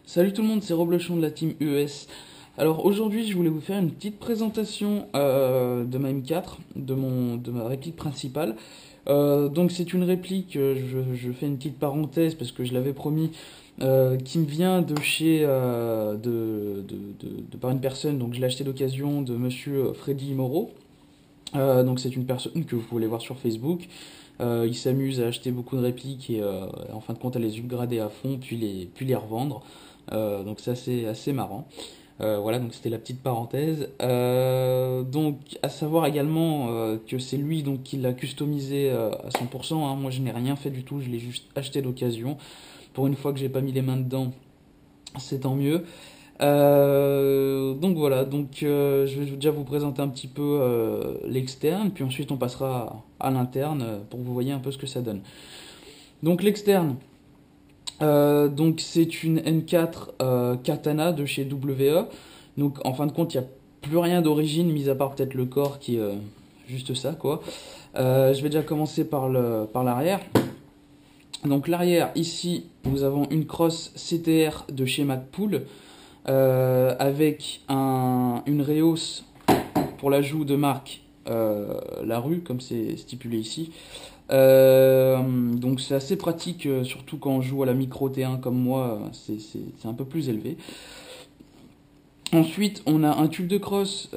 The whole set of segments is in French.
Salut tout le monde, c'est Roblechon de la team US. Alors aujourd'hui, je voulais vous faire une petite présentation de ma M4, de ma réplique principale. Donc c'est une réplique, je fais une petite parenthèse parce que je l'avais promis, qui me vient de chez de par une personne, donc je l'ai acheté d'occasion de monsieur Freddy Moreau. Donc c'est une personne que vous pouvez voir sur Facebook. Il s'amuse à acheter beaucoup de répliques et en fin de compte à les upgrader à fond puis les revendre. Donc c'est assez marrant. Voilà, donc c'était la petite parenthèse. Donc à savoir également que c'est lui donc qui l'a customisé à 100%, hein. Moi je n'ai rien fait du tout, je l'ai juste acheté d'occasion. Pour une fois que j'ai pas mis les mains dedans, c'est tant mieux. Donc voilà, je vais déjà vous présenter un petit peu l'externe, puis ensuite on passera à l'interne pour que vous voyez un peu ce que ça donne. Donc l'externe, donc c'est une M4 Katana de chez WE. Donc en fin de compte, il n'y a plus rien d'origine, mis à part peut-être le corps qui est juste ça quoi. Je vais déjà commencer par l'arrière. Donc l'arrière, ici, nous avons une crosse CTR de chez Magpul avec une Reos pour l'ajout de marque la rue, comme c'est stipulé ici. Donc c'est assez pratique, surtout quand on joue à la micro T1 comme moi, c'est un peu plus élevé. Ensuite, on a un tube de crosse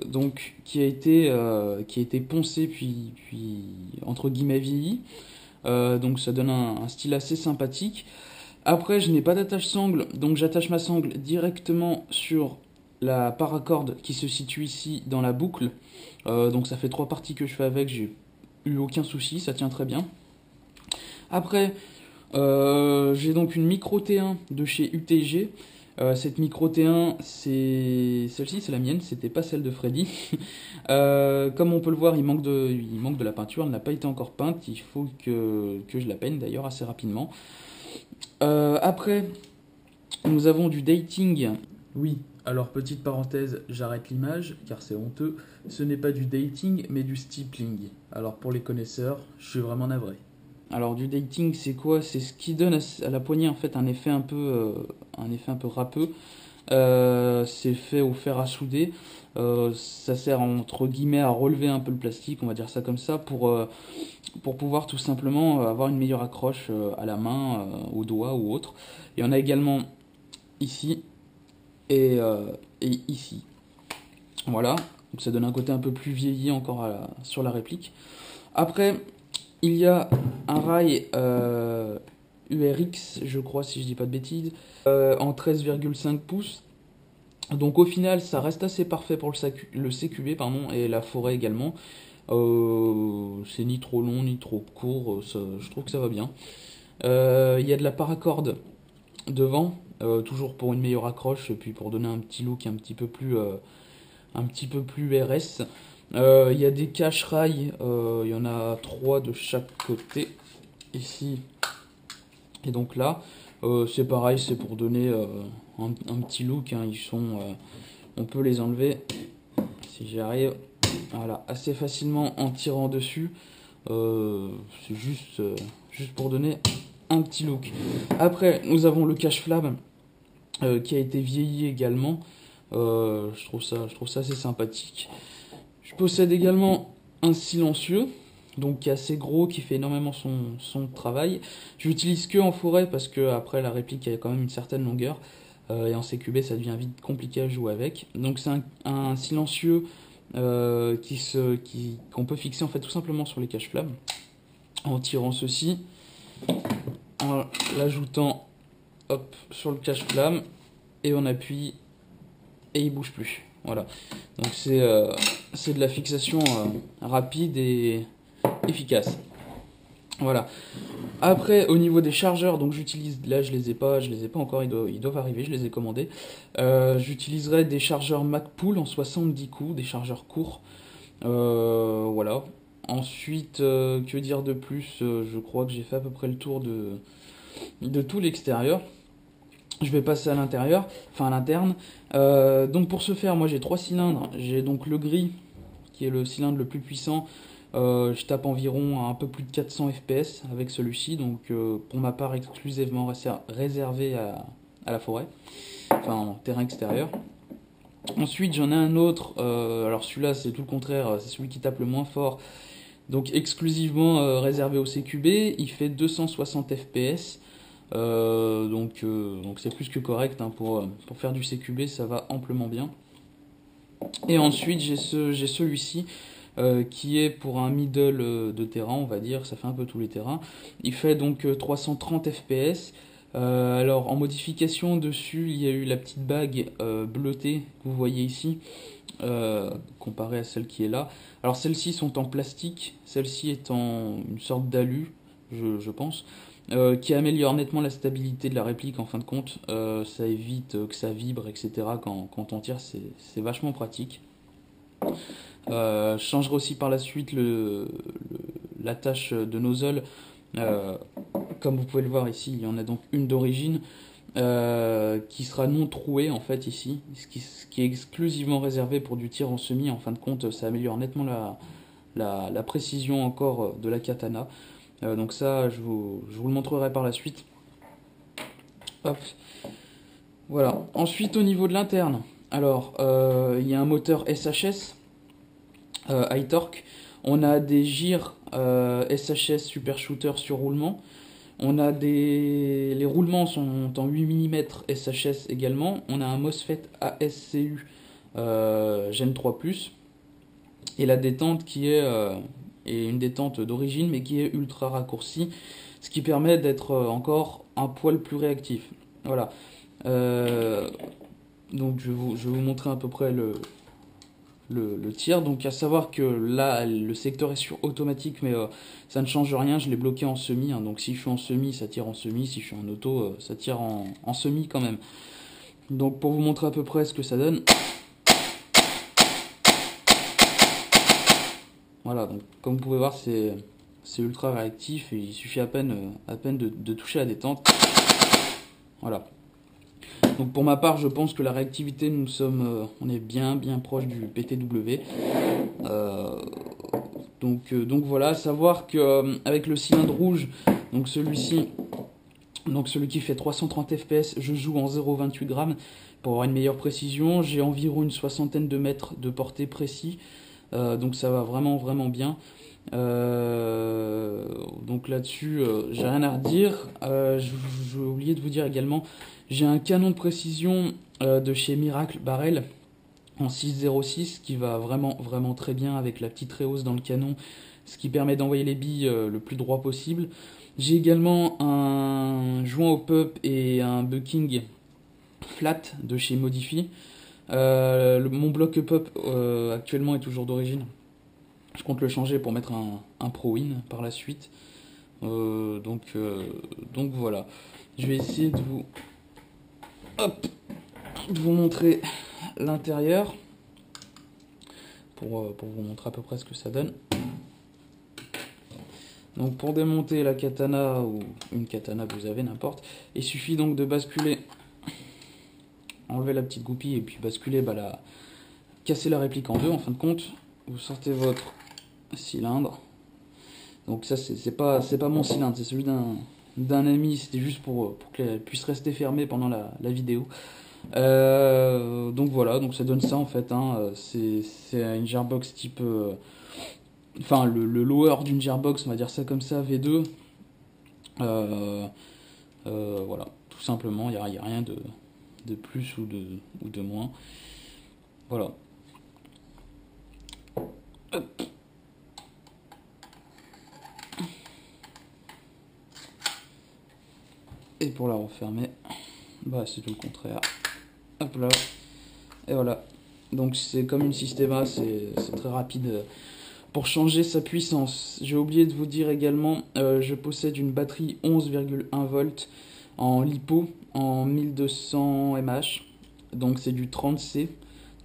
donc, qui a été poncé puis entre guillemets vieilli. Donc ça donne un style assez sympathique. Après, je n'ai pas d'attache sangle, donc j'attache ma sangle directement sur la paracorde qui se situe ici dans la boucle. Donc ça fait 3 parties que je fais avec, j'ai eu aucun souci, ça tient très bien. Après, j'ai donc une micro T1 de chez UTG. Cette micro T1, celle-ci c'est la mienne, c'était pas celle de Freddy. Comme on peut le voir, il manque de la peinture, elle n'a pas été encore peinte, il faut que je la peigne d'ailleurs assez rapidement. Après, nous avons du dating. Oui, alors petite parenthèse, j'arrête l'image car c'est honteux. Ce n'est pas du dating mais du stippling. Alors pour les connaisseurs, je suis vraiment navré. Alors du dating, c'est quoi? C'est ce qui donne à la poignée en fait un effet un peu râpeux. C'est fait au fer à souder. Ça sert entre guillemets à relever un peu le plastique, on va dire ça comme ça, pour pouvoir tout simplement avoir une meilleure accroche à la main, au doigt ou autre. Il y en a également ici et ici. Voilà, donc ça donne un côté un peu plus vieilli encore sur la réplique. Après, il y a un rail URX, je crois, si je dis pas de bêtises, en 13,5 pouces. Donc au final, ça reste assez parfait pour le CQB pardon, et la forêt également. C'est ni trop long ni trop court, je trouve que ça va bien. Il y a de la paracorde devant, toujours pour une meilleure accroche, et puis pour donner un petit look un petit peu plus RS. Il y a des cache-rails, il y en a 3 de chaque côté, ici et donc là. C'est pareil, c'est pour donner un petit look, hein. On peut les enlever, si j'y arrive, voilà, assez facilement en tirant dessus. C'est juste pour donner un petit look. Après, nous avons le cache-flamme qui a été vieilli également. Je trouve ça assez sympathique. Je possède également un silencieux, donc qui est assez gros, qui fait énormément son travail. Je l'utilise que en forêt parce que après la réplique a quand même une certaine longueur. Et en CQB ça devient vite compliqué à jouer avec. Donc c'est un silencieux qu'on peut fixer en fait tout simplement sur les cache-flammes. En tirant ceci, en l'ajoutant hop sur le cache-flamme et on appuie et il bouge plus. Voilà. Donc c'est de la fixation rapide et efficace. Voilà. Après, au niveau des chargeurs, donc j'utilise, là je les ai pas encore, ils doivent arriver, je les ai commandés. J'utiliserai des chargeurs Magpul en 70 coups, des chargeurs courts. Voilà. Ensuite, que dire de plus? Je crois que j'ai fait à peu près le tour de tout l'extérieur. Je vais passer à l'intérieur, enfin à l'interne. Donc pour ce faire, moi j'ai 3 cylindres. J'ai donc le gris, qui est le cylindre le plus puissant. Je tape environ à un peu plus de 400 fps avec celui-ci. Donc pour ma part exclusivement réservé à la forêt, enfin en terrain extérieur. Ensuite j'en ai un autre, alors celui-là c'est tout le contraire, c'est celui qui tape le moins fort, donc exclusivement réservé au CQB, il fait 260 fps, donc c'est plus que correct hein, pour faire du CQB, ça va amplement bien. Et ensuite j'ai celui-ci qui est pour un middle de terrain, on va dire, ça fait un peu tous les terrains. Il fait donc 330 fps. Alors en modification dessus, il y a eu la petite bague bleutée que vous voyez ici, comparée à celle qui est là. Alors celles-ci sont en plastique, celle-ci est en une sorte d'alu, je pense, qui améliore nettement la stabilité de la réplique en fin de compte. Ça évite que ça vibre, etc. Quand on tire, c'est vachement pratique. Je changerai aussi par la suite l'attache de nozzle. Comme vous pouvez le voir ici, il y en a donc une d'origine qui sera non trouée en fait ici, ce qui est exclusivement réservé pour du tir en semi. En fin de compte, ça améliore nettement la précision encore de la katana. Donc ça, je vous le montrerai par la suite. Hop. Voilà. Ensuite, au niveau de l'interne, alors il y a un moteur SHS. High Torque. On a des gyres SHS Super Shooter sur roulement. On a les roulements sont en 8 mm SHS également. On a un MOSFET ASCU Gen 3+. Et la détente qui est une détente d'origine mais qui est ultra raccourcie, ce qui permet d'être encore un poil plus réactif. Voilà. Donc je vais vous montrer à peu près le tir. Donc à savoir que là le secteur est sur automatique, mais ça ne change rien, je l'ai bloqué en semi hein. Donc si je suis en semi ça tire en semi, si je suis en auto ça tire en semi quand même. Donc pour vous montrer à peu près ce que ça donne, voilà, donc comme vous pouvez voir c'est ultra réactif et il suffit à peine de toucher la détente. Voilà. Donc pour ma part, je pense que la réactivité, on est bien proche du PTW. Donc voilà, savoir que avec le cylindre rouge, donc celui-ci, donc celui qui fait 330 fps, je joue en 0,28 grammes pour avoir une meilleure précision. J'ai environ une soixantaine de mètres de portée précis, donc ça va vraiment bien. Donc là-dessus, j'ai rien à redire. J'ai oublié de vous dire également, j'ai un canon de précision de chez Miracle Barrel en 6,06 qui va vraiment très bien avec la petite rehausse dans le canon, ce qui permet d'envoyer les billes le plus droit possible. J'ai également un joint au pup et un bucking flat de chez Modify. Mon bloc pup actuellement est toujours d'origine. Je compte le changer pour mettre un Pro-Win par la suite. Donc voilà. Je vais essayer de vous montrer l'intérieur pour vous montrer à peu près ce que ça donne. Donc pour démonter la katana ou une katana que vous avez, n'importe, il suffit donc de basculer, enlever la petite goupille et puis basculer, casser la réplique en deux en fin de compte. Vous sortez votre cylindre. Donc ça c'est pas mon cylindre, c'est celui d'un ami, c'était juste pour qu'elle puisse rester fermée pendant la vidéo. Donc voilà, donc ça donne ça en fait hein. C'est une gearbox type enfin le lower d'une gearbox, on va dire ça comme ça, V2. Voilà, tout simplement, il n'y a rien de plus ou de moins. Voilà. Hop. Et pour la refermer, c'est tout le contraire. Hop là. Et voilà. Donc c'est comme une Systema, c'est très rapide pour changer sa puissance. J'ai oublié de vous dire également, je possède une batterie 11,1 volts en LiPo en 1200 mAh. Donc c'est du 30C.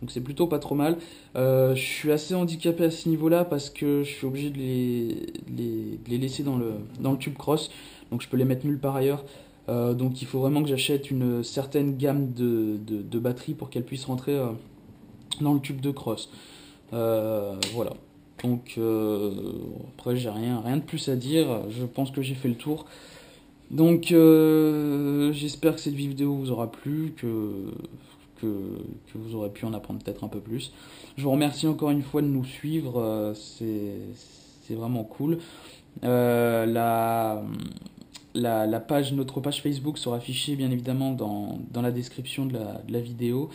Donc c'est plutôt pas trop mal. Je suis assez handicapé à ce niveau-là parce que je suis obligé de les laisser dans le tube cross. Donc je peux les mettre nulle part ailleurs. Donc il faut vraiment que j'achète une certaine gamme de batteries pour qu'elles puissent rentrer dans le tube de cross. Voilà. Donc après j'ai rien de plus à dire. Je pense que j'ai fait le tour. Donc j'espère que cette vidéo vous aura plu, que, que vous aurez pu en apprendre peut-être un peu plus. Je vous remercie encore une fois de nous suivre, c'est vraiment cool. Notre page Facebook sera affichée bien évidemment dans la description de la vidéo.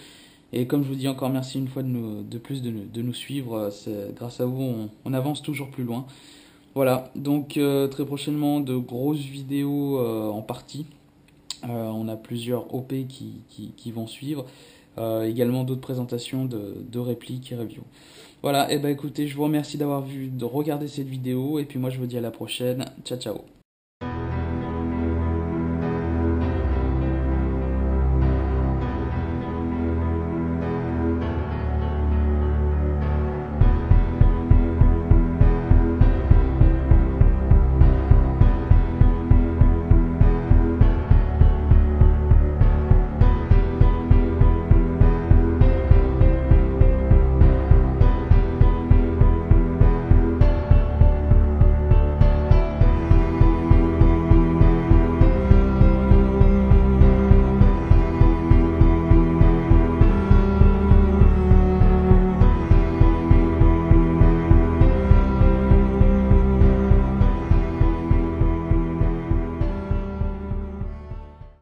Et comme je vous dis encore merci une fois de nous suivre. Grâce à vous, on avance toujours plus loin. Voilà, donc très prochainement de grosses vidéos en partie. On a plusieurs OP qui vont suivre. Également d'autres présentations de répliques et reviews. Voilà, et bah écoutez, je vous remercie de regarder cette vidéo. Et puis moi je vous dis à la prochaine. Ciao ciao.